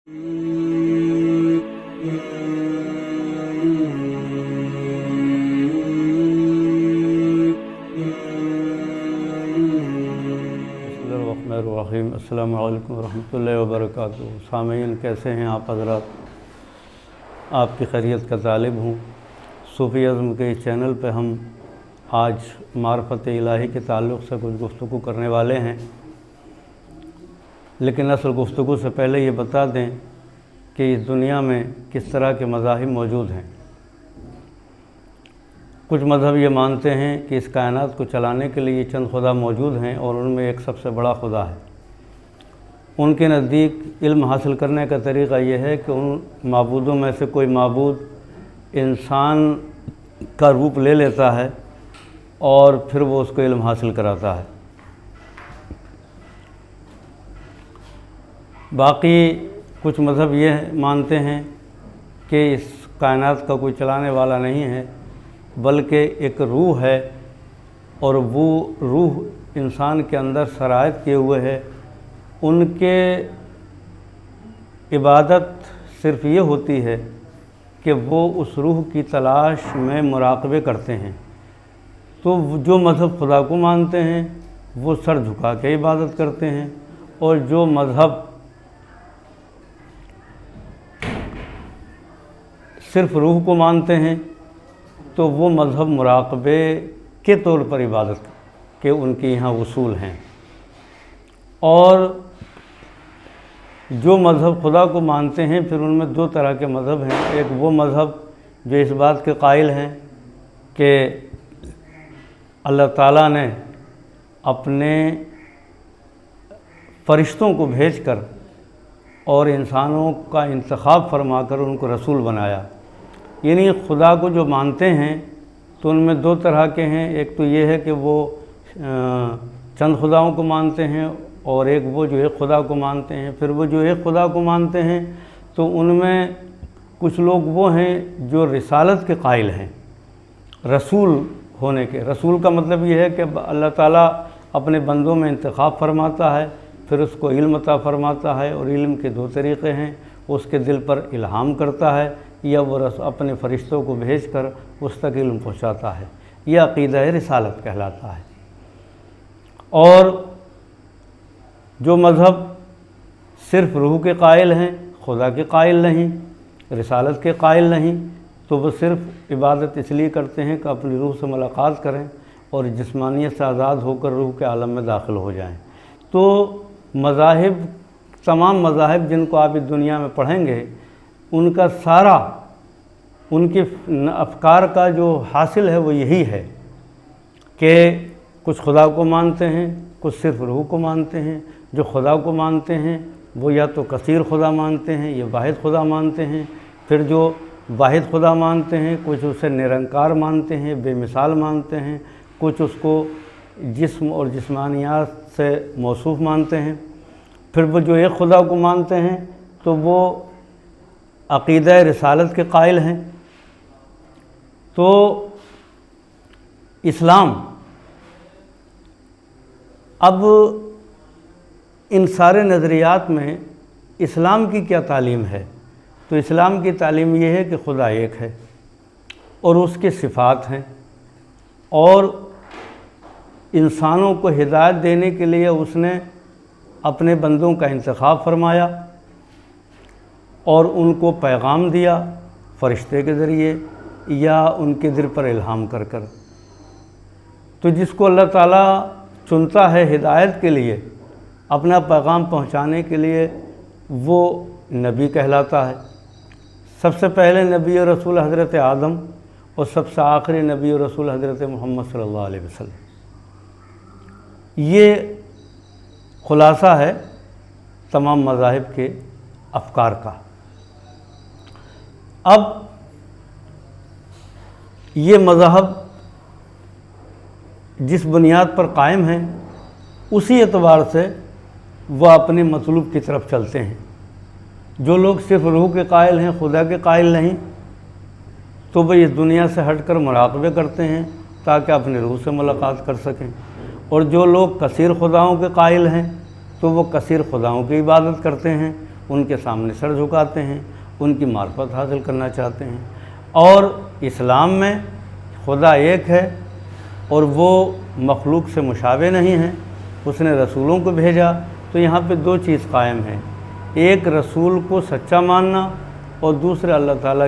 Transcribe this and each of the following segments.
السلام علیکم ورحمۃ اللہ وبرکاتہ۔ سامعین، کیسے ہیں آپ حضرات؟ آپ کی خیریت کا طالب ہوں۔ صوفی ازم کے اس چینل پہ ہم آج معرفت الہی کے تعلق سے کچھ گفتگو کرنے والے ہیں، لیکن اصل گفتگو سے پہلے یہ بتا دیں کہ اس دنیا میں کس طرح کے مذاہب موجود ہیں۔ کچھ مذہب یہ مانتے ہیں کہ اس کائنات کو چلانے کے لیے چند خدا موجود ہیں اور ان میں ایک سب سے بڑا خدا ہے۔ ان کے نزدیک علم حاصل کرنے کا طریقہ یہ ہے کہ ان معبودوں میں سے کوئی معبود انسان کا روپ لے لیتا ہے اور پھر وہ اس کو علم حاصل کراتا ہے۔ باقی کچھ مذہب یہ مانتے ہیں کہ اس کائنات کا کوئی چلانے والا نہیں ہے، بلکہ ایک روح ہے اور وہ روح انسان کے اندر سرایت کیے ہوئے ہے۔ ان کے عبادت صرف یہ ہوتی ہے کہ وہ اس روح کی تلاش میں مراقبے کرتے ہیں۔ تو جو مذہب خدا کو مانتے ہیں وہ سر جھکا کے عبادت کرتے ہیں، اور جو مذہب صرف روح کو مانتے ہیں تو وہ مذہب مراقبے کے طور پر عبادت کے ان کے یہاں اصول ہیں۔ اور جو مذہب خدا کو مانتے ہیں پھر ان میں دو طرح کے مذہب ہیں۔ ایک وہ مذہب جو اس بات کے قائل ہیں کہ اللہ تعالیٰ نے اپنے فرشتوں کو بھیج کر اور انسانوں کا انتخاب فرما کر ان کو رسول بنایا۔ یعنی خدا کو جو مانتے ہیں تو ان میں دو طرح کے ہیں۔ ایک تو یہ ہے کہ وہ چند خداؤں کو مانتے ہیں، اور ایک وہ جو ایک خدا کو مانتے ہیں۔ پھر وہ جو ایک خدا کو مانتے ہیں تو ان میں کچھ لوگ وہ ہیں جو رسالت کے قائل ہیں، رسول ہونے کے۔ رسول کا مطلب یہ ہے کہ اللہ تعالیٰ اپنے بندوں میں انتخاب فرماتا ہے، پھر اس کو علم عطا فرماتا ہے، اور علم کے دو طریقے ہیں۔ اس کے دل پر الہام کرتا ہے یا وہ اپنے فرشتوں کو بھیج کر اس تک علم پہنچاتا ہے۔ یہ عقیدہ رسالت کہلاتا ہے۔ اور جو مذہب صرف روح کے قائل ہیں، خدا کے قائل نہیں، رسالت کے قائل نہیں، تو وہ صرف عبادت اس لیے کرتے ہیں کہ اپنی روح سے ملاقات کریں اور جسمانیت سے آزاد ہو کر روح کے عالم میں داخل ہو جائیں۔ تو مذاہب، تمام مذاہب جن کو آپ اس دنیا میں پڑھیں گے، ان کا سارا، ان کے افکار کا جو حاصل ہے وہ یہی ہے کہ کچھ خدا کو مانتے ہیں، کچھ صرف روح کو مانتے ہیں۔ جو خدا کو مانتے ہیں وہ یا تو کثیر خدا مانتے ہیں یا واحد خدا مانتے ہیں۔ پھر جو واحد خدا مانتے ہیں کچھ اسے نرنکار مانتے ہیں، بے مثال مانتے ہیں، کچھ اس کو جسم اور جسمانیات سے موصوف مانتے ہیں۔ پھر وہ جو ایک خدا کو مانتے ہیں تو وہ عقیدہ رسالت کے قائل ہیں۔ تو اسلام اب ان سارے نظریات میں اسلام کی کیا تعلیم ہے؟ تو اسلام کی تعلیم یہ ہے کہ خدا ایک ہے اور اس کے صفات ہیں، اور انسانوں کو ہدایت دینے کے لیے اس نے اپنے بندوں کا انتخاب فرمایا اور ان کو پیغام دیا فرشتے کے ذریعے یا ان کے دل پر الہام کر کر۔ تو جس کو اللہ تعالیٰ چنتا ہے ہدایت کے لیے، اپنا پیغام پہنچانے کے لیے، وہ نبی کہلاتا ہے۔ سب سے پہلے نبی اور رسول حضرت آدم، اور سب سے آخری نبی اور رسول حضرت محمد صلی اللہ علیہ وسلم۔ یہ خلاصہ ہے تمام مذاہب کے افکار کا۔ اب یہ مذہب جس بنیاد پر قائم ہیں اسی اعتبار سے وہ اپنے مطلوب کی طرف چلتے ہیں۔ جو لوگ صرف روح کے قائل ہیں، خدا کے قائل نہیں، تو وہ اس دنیا سے ہٹ کر مراقبے کرتے ہیں تاکہ اپنے روح سے ملاقات کر سکیں، اور جو لوگ کثیر خداؤں کے قائل ہیں تو وہ کثیر خداؤں کی عبادت کرتے ہیں، ان کے سامنے سر جھکاتے ہیں، ان کی معرفت حاصل کرنا چاہتے ہیں۔ اور اسلام میں خدا ایک ہے اور وہ مخلوق سے مشابہ نہیں ہے، اس نے رسولوں کو بھیجا، تو یہاں پہ دو چیز قائم ہے، ایک رسول کو سچا ماننا اور دوسرے اللہ تعالیٰ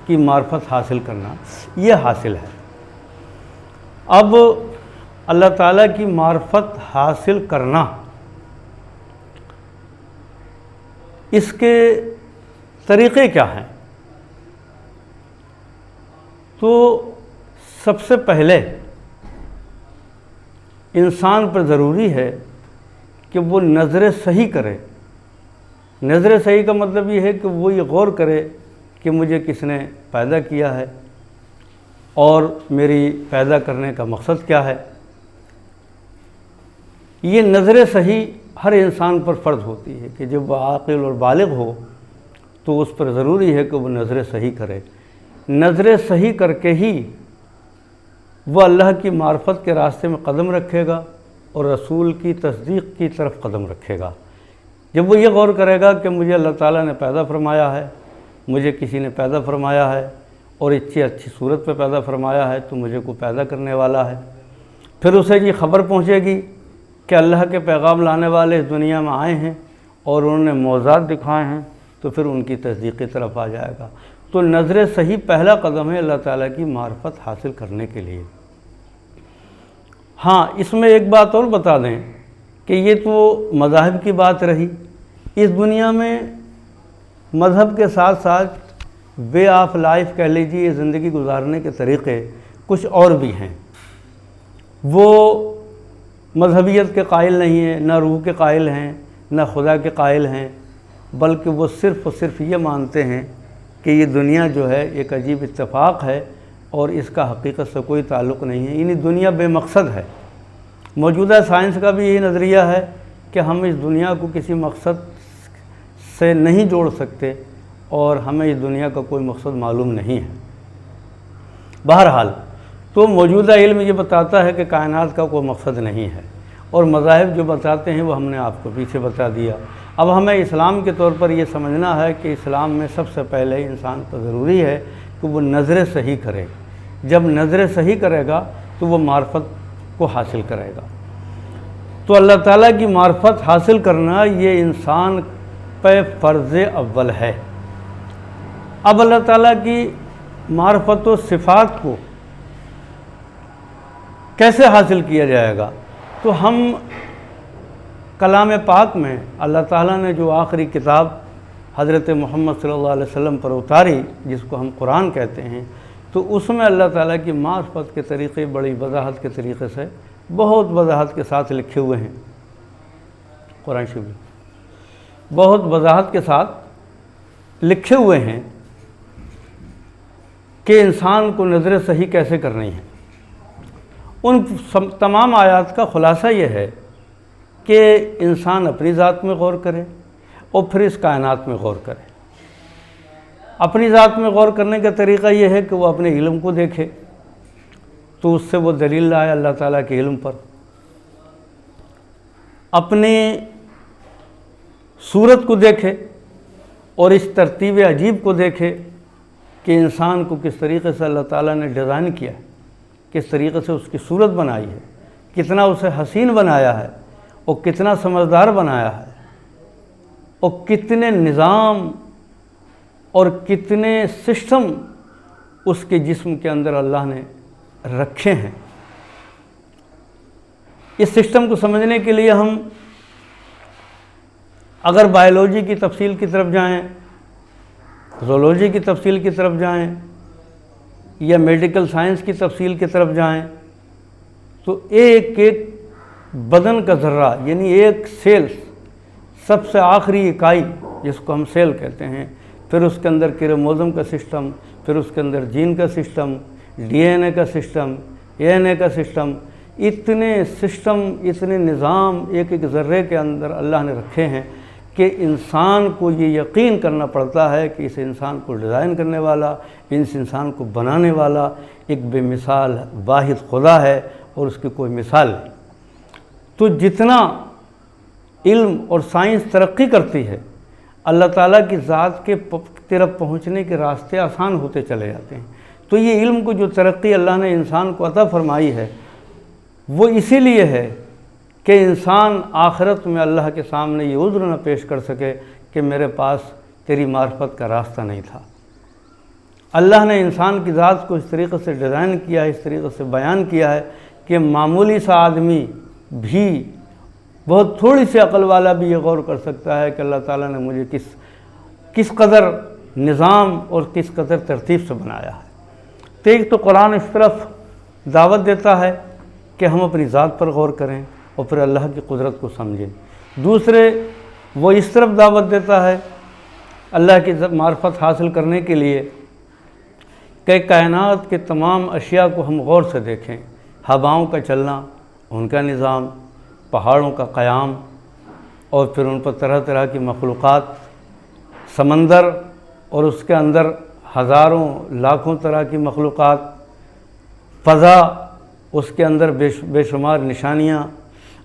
کی معرفت حاصل کرنا، یہ حاصل ہے۔ اب اللہ تعالیٰ کی معرفت حاصل کرنا، اس کے طریقے کیا ہیں؟ تو سب سے پہلے انسان پر ضروری ہے کہ وہ نظر صحیح کرے۔ نظر صحیح کا مطلب یہ ہے کہ وہ یہ غور کرے کہ مجھے کس نے پیدا کیا ہے اور میری پیدا کرنے کا مقصد کیا ہے۔ یہ نظر صحیح ہر انسان پر فرض ہوتی ہے کہ جب وہ عاقل اور بالغ ہو تو اس پر ضروری ہے کہ وہ نظر صحیح کرے۔ نظر صحیح کر کے ہی وہ اللہ کی معرفت کے راستے میں قدم رکھے گا اور رسول کی تصدیق کی طرف قدم رکھے گا۔ جب وہ یہ غور کرے گا کہ مجھے اللہ تعالیٰ نے پیدا فرمایا ہے، مجھے کسی نے پیدا فرمایا ہے اور اتنی اچھی صورت پہ پیدا فرمایا ہے، تو مجھے کوئی پیدا کرنے والا ہے، پھر اسے یہ خبر پہنچے گی کہ اللہ کے پیغام لانے والے اس دنیا میں آئے ہیں اور انہوں نے معجزات دکھائے ہیں، تو پھر ان کی تصدیق کی طرف آ جائے گا۔ تو نظر صحیح پہلا قدم ہے اللہ تعالیٰ کی معرفت حاصل کرنے کے لیے۔ ہاں، اس میں ایک بات اور بتا دیں کہ یہ تو مذاہب کی بات رہی۔ اس دنیا میں مذہب کے ساتھ ساتھ وے آف لائف کہہ لیجیے، زندگی گزارنے کے طریقے کچھ اور بھی ہیں۔ وہ مذہبیت کے قائل نہیں ہیں، نہ روح کے قائل ہیں، نہ خدا کے قائل ہیں، بلکہ وہ صرف اور صرف یہ مانتے ہیں کہ یہ دنیا جو ہے ایک عجیب اتفاق ہے اور اس کا حقیقت سے کوئی تعلق نہیں ہے، یعنی دنیا بے مقصد ہے۔ موجودہ سائنس کا بھی یہی نظریہ ہے کہ ہم اس دنیا کو کسی مقصد سے نہیں جوڑ سکتے اور ہمیں اس دنیا کا کوئی مقصد معلوم نہیں ہے۔ بہرحال تو موجودہ علم یہ بتاتا ہے کہ کائنات کا کوئی مقصد نہیں ہے، اور مذاہب جو بتاتے ہیں وہ ہم نے آپ کو پیچھے بتا دیا۔ اب ہمیں اسلام کے طور پر یہ سمجھنا ہے کہ اسلام میں سب سے پہلے انسان کو ضروری ہے کہ وہ نظر صحیح کرے۔ جب نظر صحیح کرے گا تو وہ معرفت کو حاصل کرے گا۔ تو اللہ تعالیٰ کی معرفت حاصل کرنا یہ انسان پہ فرض اول ہے۔ اب اللہ تعالیٰ کی معرفت و صفات کو کیسے حاصل کیا جائے گا؟ تو ہم کلام پاک میں اللہ تعالیٰ نے جو آخری کتاب حضرت محمد صلی اللہ علیہ وسلم پر اتاری، جس کو ہم قرآن کہتے ہیں، تو اس میں اللہ تعالیٰ کی معرفت کے طریقے بڑی وضاحت کے طریقے سے، بہت وضاحت کے ساتھ لکھے ہوئے ہیں۔ قرآن شریف بہت وضاحت کے ساتھ لکھے ہوئے ہیں کہ انسان کو نظر صحیح کیسے کرنی ہے۔ ان تمام آیات کا خلاصہ یہ ہے کہ انسان اپنی ذات میں غور کرے اور پھر اس کائنات میں غور کرے۔ اپنی ذات میں غور کرنے کا طریقہ یہ ہے کہ وہ اپنے علم کو دیکھے، تو اس سے وہ دلیل لائے اللہ تعالیٰ کے علم پر۔ اپنی صورت کو دیکھے اور اس ترتیب عجیب کو دیکھے کہ انسان کو کس طریقے سے اللہ تعالیٰ نے ڈیزائن کیا ہے، کس طریقے سے اس کی صورت بنائی ہے، کتنا اسے حسین بنایا ہے اور کتنا سمجھدار بنایا ہے، اور کتنے نظام اور کتنے سسٹم اس کے جسم کے اندر اللہ نے رکھے ہیں۔ اس سسٹم کو سمجھنے کے لیے ہم اگر بائیولوجی کی تفصیل کی طرف جائیں، زولوجی کی تفصیل کی طرف جائیں، یا میڈیکل سائنس کی تفصیل کی طرف جائیں، تو ایک ایک بدن کا ذرہ، یعنی ایک سیل، سب سے آخری اکائی جس کو ہم سیل کہتے ہیں، پھر اس کے اندر کروموزوم کا سسٹم، پھر اس کے اندر جین کا سسٹم، ڈی این اے کا سسٹم، اے این اے کا سسٹم، اتنے سسٹم، اتنے نظام ایک ایک ذرے کے اندر اللہ نے رکھے ہیں کہ انسان کو یہ یقین کرنا پڑتا ہے کہ اس انسان کو ڈیزائن کرنے والا، اس انسان کو بنانے والا ایک بے مثال واحد خدا ہے اور اس کی کوئی مثال نہیں۔ تو جتنا علم اور سائنس ترقی کرتی ہے، اللہ تعالیٰ کی ذات کے طرف پہنچنے کے راستے آسان ہوتے چلے جاتے ہیں۔ تو یہ علم کو جو ترقی اللہ نے انسان کو عطا فرمائی ہے وہ اسی لیے ہے کہ انسان آخرت میں اللہ کے سامنے یہ عذر نہ پیش کر سکے کہ میرے پاس تیری معرفت کا راستہ نہیں تھا۔ اللہ نے انسان کی ذات کو اس طریقے سے ڈیزائن کیا ہے، اس طریقے سے بیان کیا ہے کہ معمولی سا آدمی بھی، بہت تھوڑی سی عقل والا بھی یہ غور کر سکتا ہے کہ اللہ تعالیٰ نے مجھے کس قدر نظام اور کس قدر ترتیب سے بنایا ہے۔ تو ایک تو قرآن اس طرف دعوت دیتا ہے کہ ہم اپنی ذات پر غور کریں اور پھر اللہ کی قدرت کو سمجھیں۔ دوسرے وہ اس طرف دعوت دیتا ہے اللہ کی معرفت حاصل کرنے کے لیے کہ کائنات کے تمام اشیاء کو ہم غور سے دیکھیں، ہواؤں کا چلنا، ان کا نظام، پہاڑوں کا قیام، اور پھر ان پر طرح طرح کی مخلوقات، سمندر اور اس کے اندر ہزاروں لاکھوں طرح کی مخلوقات، فضا، اس کے اندر بے شمار نشانیاں،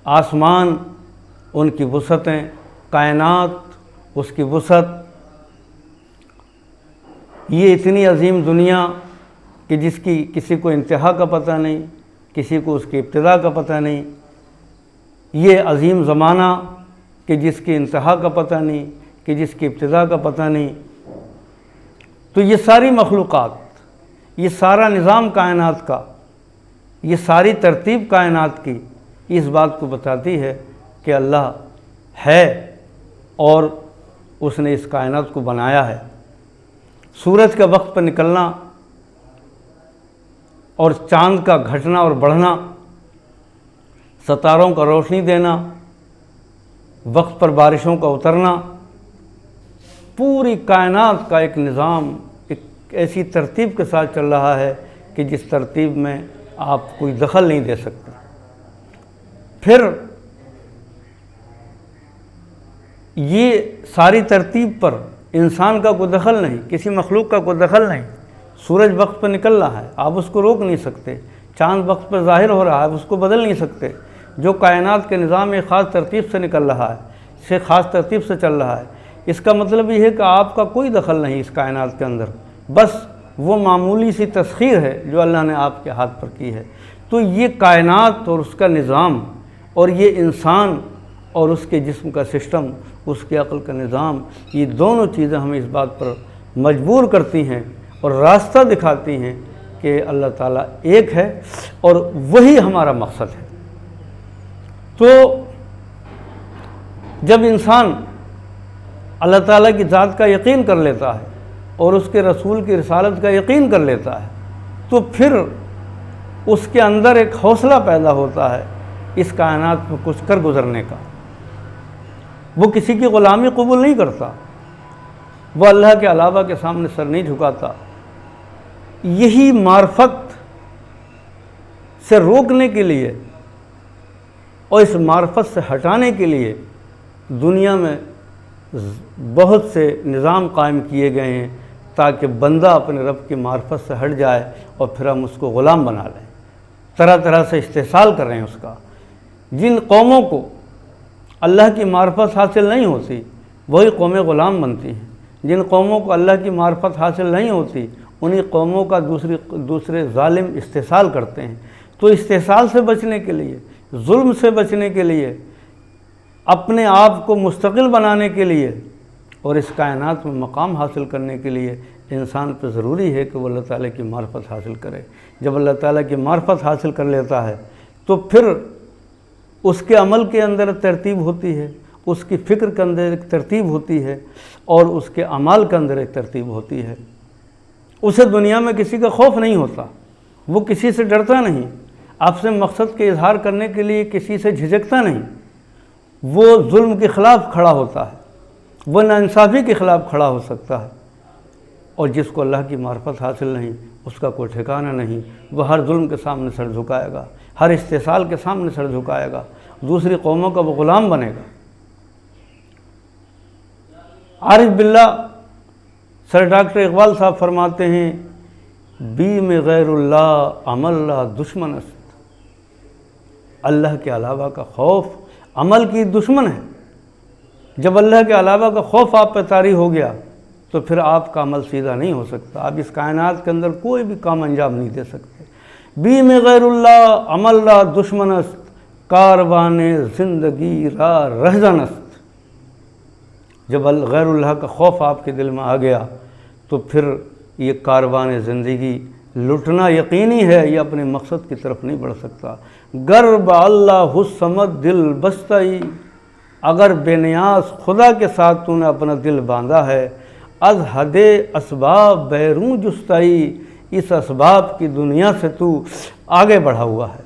آسمان، ان کی وسعتیں، کائنات، اس کی وسعت، یہ اتنی عظیم دنیا کہ جس کی کسی کو انتہا کا پتہ نہیں، کسی کو اس کی ابتدا کا پتہ نہیں، یہ عظیم زمانہ کہ جس کی انتہا کا پتہ نہیں، کہ جس کی ابتدا کا پتہ نہیں۔ تو یہ ساری مخلوقات، یہ سارا نظام کائنات کا، یہ ساری ترتیب کائنات کی اس بات کو بتاتی ہے کہ اللہ ہے اور اس نے اس کائنات کو بنایا ہے۔ سورج کا وقت پر نکلنا اور چاند کا گھٹنا اور بڑھنا، ستاروں کا روشنی دینا، وقت پر بارشوں کا اترنا، پوری کائنات کا ایک نظام ایک ایسی ترتیب کے ساتھ چل رہا ہے کہ جس ترتیب میں آپ کوئی دخل نہیں دے سکتے۔ پھر یہ ساری ترتیب پر انسان کا کوئی دخل نہیں، کسی مخلوق کا کوئی دخل نہیں۔ سورج وقت پر نکل رہا ہے، آپ اس کو روک نہیں سکتے، چاند وقت پر ظاہر ہو رہا ہے، آپ اس کو بدل نہیں سکتے۔ جو کائنات کے نظام ایک خاص ترتیب سے نکل رہا ہے، اسے خاص ترتیب سے چل رہا ہے، اس کا مطلب یہ ہے کہ آپ کا کوئی دخل نہیں اس کائنات کے اندر، بس وہ معمولی سی تسخیر ہے جو اللہ نے آپ کے ہاتھ پر کی ہے۔ تو یہ کائنات اور اس کا نظام اور یہ انسان اور اس کے جسم کا سسٹم، اس کی عقل کا نظام، یہ دونوں چیزیں ہمیں اس بات پر مجبور کرتی ہیں اور راستہ دکھاتی ہیں کہ اللہ تعالیٰ ایک ہے اور وہی ہمارا مقصد ہے۔ تو جب انسان اللہ تعالیٰ کی ذات کا یقین کر لیتا ہے اور اس کے رسول کی رسالت کا یقین کر لیتا ہے تو پھر اس کے اندر ایک حوصلہ پیدا ہوتا ہے اس کائنات میں کچھ کر گزرنے کا۔ وہ کسی کی غلامی قبول نہیں کرتا، وہ اللہ کے علاوہ کے سامنے سر نہیں جھکاتا۔ یہی معرفت سے روکنے کے لیے اور اس معرفت سے ہٹانے کے لیے دنیا میں بہت سے نظام قائم کیے گئے ہیں تاکہ بندہ اپنے رب کی معرفت سے ہٹ جائے اور پھر ہم اس کو غلام بنا لیں، طرح طرح سے استحصال کر رہے ہیں اس کا۔ جن قوموں کو اللہ کی معرفت حاصل نہیں ہوتی وہی قومیں غلام بنتی ہیں، جن قوموں کو اللہ کی معرفت حاصل نہیں ہوتی انہی قوموں کا دوسرے ظالم استحصال کرتے ہیں۔ تو استحصال سے بچنے کے لیے، ظلم سے بچنے کے لیے، اپنے آپ کو مستقل بنانے کے لیے اور اس کائنات میں مقام حاصل کرنے کے لیے انسان پہ ضروری ہے کہ وہ اللہ تعالیٰ کی معرفت حاصل کرے۔ جب اللہ تعالیٰ کی معرفت حاصل کر لیتا ہے تو پھر اس کے عمل کے اندر ترتیب ہوتی ہے، اس کی فکر کے اندر ایک ترتیب ہوتی ہے اور اس کے اعمال کے اندر ایک ترتیب ہوتی ہے۔ اسے دنیا میں کسی کا خوف نہیں ہوتا، وہ کسی سے ڈرتا نہیں، اپنے مقصد کے اظہار کرنے کے لیے کسی سے جھجکتا نہیں، وہ ظلم کے خلاف کھڑا ہوتا ہے، وہ ناانصافی کے خلاف کھڑا ہو سکتا ہے۔ اور جس کو اللہ کی معرفت حاصل نہیں اس کا کوئی ٹھکانہ نہیں، وہ ہر ظلم کے سامنے سر جھکائے گا، ہر استحصال کے سامنے سر جھکائے گا، دوسری قوموں کا وہ غلام بنے گا۔ عارف باللہ سر ڈاکٹر اقبال صاحب فرماتے ہیں، بیم غیر اللہ عمل اللہ دشمن است۔ اللہ کے علاوہ کا خوف عمل کی دشمن ہے۔ جب اللہ کے علاوہ کا خوف آپ پہ طاری ہو گیا تو پھر آپ کا عمل سیدھا نہیں ہو سکتا، آپ اس کائنات کے اندر کوئی بھی کام انجام نہیں دے سکتے۔ بی میں غیر اللہ عمل را دشمن است، کاروان زندگی را رہزن است۔ جب غیر اللہ کا خوف آپ کے دل میں آ گیا تو پھر یہ کاروان زندگی لٹنا یقینی ہے، یہ اپنے مقصد کی طرف نہیں بڑھ سکتا۔ گر با اللہ الصمد دل بستائی، اگر بے نیاز خدا کے ساتھ تو نے اپنا دل باندھا ہے، از حد اسباب بیرون جستائی، اس اسباب کی دنیا سے تو آگے بڑھا ہوا ہے۔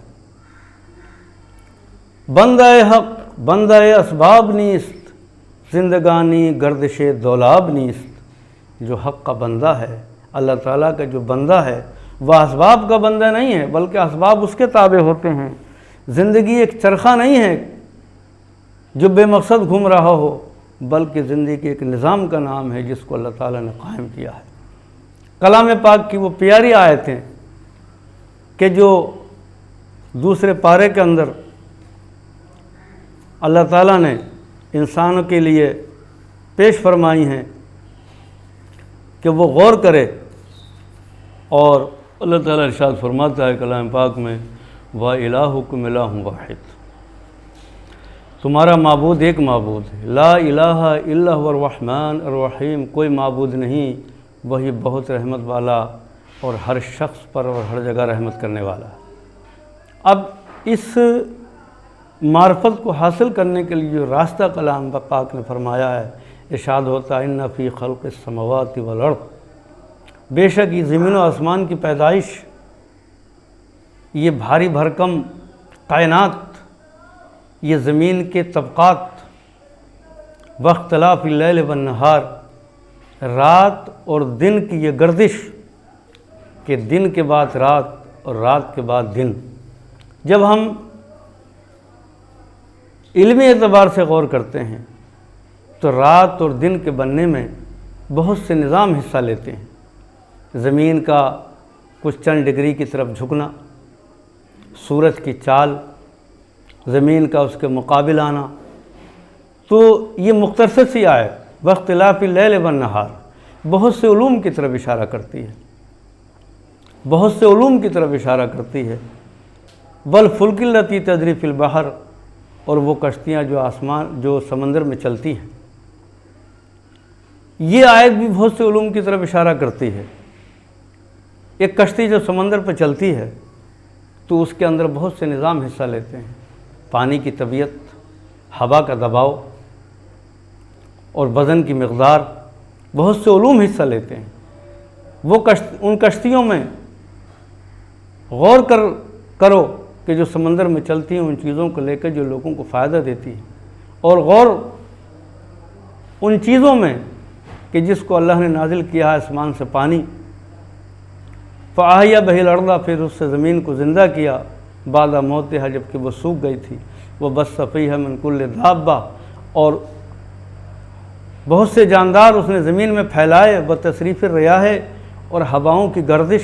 بندہ حق بندہ اسباب نیست، زندگانی گردش دولاب نیست۔ جو حق کا بندہ ہے، اللہ تعالیٰ کا جو بندہ ہے، وہ اسباب کا بندہ نہیں ہے، بلکہ اسباب اس کے تابع ہوتے ہیں۔ زندگی ایک چرخہ نہیں ہے جو بے مقصد گھوم رہا ہو، بلکہ زندگی ایک نظام کا نام ہے جس کو اللہ تعالیٰ نے قائم کیا ہے۔ کلام پاک کی وہ پیاری آیتیں کہ جو دوسرے پارے کے اندر اللہ تعالیٰ نے انسانوں کے لیے پیش فرمائی ہیں کہ وہ غور کرے، اور اللہ تعالیٰ ارشاد فرماتا ہے کلام پاک میں، وَإِلَٰهُكُمْ إِلَٰهٌ وَاحِدٌ، تمہارا معبود ایک معبود ہے، لا الہ الا هو الرحمن الرحیم، کوئی معبود نہیں، وہی بہت رحمت والا اور ہر شخص پر اور ہر جگہ رحمت کرنے والا ہے۔ اب اس معرفت کو حاصل کرنے کے لیے جو راستہ کلام پاک نے فرمایا ہے، ارشاد ہوتا ہے، ان فی خلق السماوات والارض، بے شک یہ زمین و آسمان کی پیدائش، یہ بھاری بھرکم کائنات، یہ زمین کے طبقات، واختلاف اللیل والنہار، رات اور دن کی یہ گردش کہ دن کے بعد رات اور رات کے بعد دن، جب ہم علمی اعتبار سے غور کرتے ہیں تو رات اور دن کے بننے میں بہت سے نظام حصہ لیتے ہیں۔ زمین کا کچھ چند ڈگری کی طرف جھکنا، سورج کی چال، زمین کا اس کے مقابل آنا، تو یہ مختصر سی آیت واختلاف اللیل والنہار بہت سے علوم کی طرف اشارہ کرتی ہے، بہت سے علوم کی طرف اشارہ کرتی ہے۔ والفلک التی تجری فی البحر، اور وہ کشتیاں جو سمندر میں چلتی ہیں، یہ آیت بھی بہت سے علوم کی طرف اشارہ کرتی ہے۔ ایک کشتی جو سمندر پہ چلتی ہے تو اس کے اندر بہت سے نظام حصہ لیتے ہیں، پانی کی طبیعت، ہوا کا دباؤ اور وزن کی مقدار، بہت سے علوم حصہ لیتے ہیں۔ وہ ان کشتیوں میں غور کرو کہ جو سمندر میں چلتی ہیں، ان چیزوں کو لے کر جو لوگوں کو فائدہ دیتی ہیں، اور غور ان چیزوں میں کہ جس کو اللہ نے نازل کیا ہے آسمان سے پانی، فَأَحْيَا بِهِ الْأَرْضَ، پھر اس سے زمین کو زندہ کیا، بعد موتها، جب کہ وہ سوکھ گئی تھی، وَبَثَّ فِيهَا مِن كُلِّ دَابَّةٍ، اور بہت سے جاندار اس نے زمین میں پھیلائے، وَتَصْرِيفِ الرِّيَاحِ، اور ہوائوں کی گردش،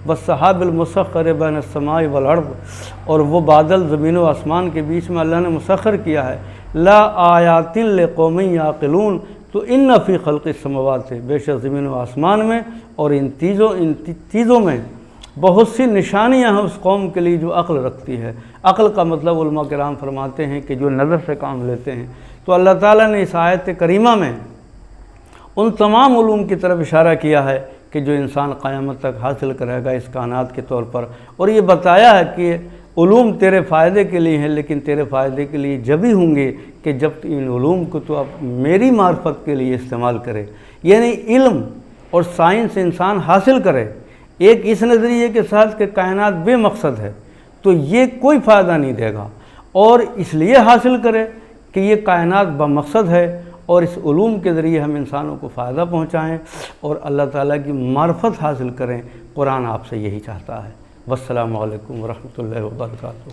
وَالسَّحَابِ الْمُسَخَّرِ بَيْنَ السَّمَاءِ وَالْأَرْضِ، اور وہ بادل زمین و آسمان کے بیچ میں اللہ نے مسخر کیا ہے۔ لا آیات لقوم یعقلون، تو ان فی خلق السماوات، بے شک زمین و آسمان میں اور ان چیزوں میں بہت سی نشانیاں ہیں اس قوم کے لیے جو عقل رکھتی ہے۔ عقل کا مطلب علماء کرام فرماتے ہیں کہ جو نظر سے کام لیتے ہیں۔ تو اللہ تعالیٰ نے اس آیت کریمہ میں ان تمام علوم کی طرف اشارہ کیا ہے کہ جو انسان قیامت تک حاصل کرے گا اس کائنات کے طور پر، اور یہ بتایا ہے کہ علوم تیرے فائدے کے لیے ہیں، لیکن تیرے فائدے کے لیے جب ہی ہوں گے کہ جب ان علوم کو تو اب میری معرفت کے لیے استعمال کرے، یعنی علم اور سائنس انسان حاصل کرے ایک اس نظریے کے ساتھ کہ کائنات بے مقصد ہے، تو یہ کوئی فائدہ نہیں دے گا، اور اس لیے حاصل کرے کہ یہ کائنات بمقصد ہے، اور اس علوم کے ذریعے ہم انسانوں کو فائدہ پہنچائیں اور اللہ تعالیٰ کی معرفت حاصل کریں۔ قرآن آپ سے یہی چاہتا ہے۔ والسلام علیکم ورحمۃ اللہ وبرکاتہ۔